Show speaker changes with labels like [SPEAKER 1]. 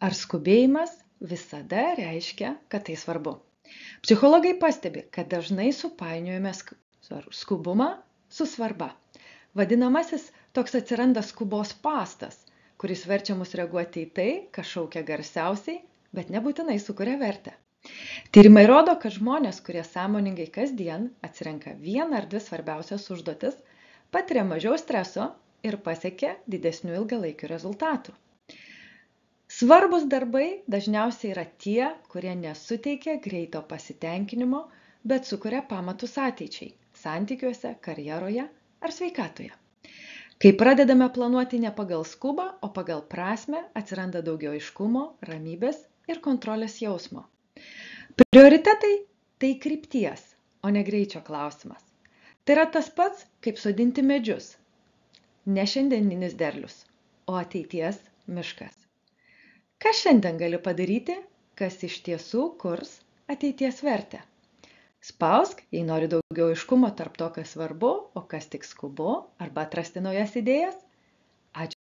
[SPEAKER 1] Ar skubėjimas visada reiškia, kad tai svarbu? Psichologai pastebi, kad dažnai supainiojame skubumą su svarba. Vadinamasis toks atsiranda skubos pastas, kuris verčia mus reaguoti į tai, kas šaukia garsiausiai, bet nebūtinai sukuria vertę. Tyrimai rodo, kad žmonės, kurie sąmoningai kasdien atsirenka vieną ar dvi svarbiausias užduotis, patiria mažiau streso ir pasiekia didesnių ilgalaikių rezultatų. Svarbus darbai dažniausiai yra tie, kurie nesuteikia greito pasitenkinimo, bet sukuria pamatus ateičiai – santykiuose, karjeroje ar sveikatoje. Kai pradedame planuoti ne pagal skubą, o pagal prasmę, atsiranda daugiau aiškumo, ramybės ir kontrolės jausmo. Prioritetai – tai krypties, o ne greičio klausimas. Tai yra tas pats, kaip sodinti medžius. Ne šiandieninis derlius, o ateities miškas. Ką šiandien gali padaryti, kas iš tiesų kurs ateities vertę? Spausk, jei nori daugiau aiškumo tarp to, kas svarbu, o kas tik skubu, arba atrasti naujas idėjas.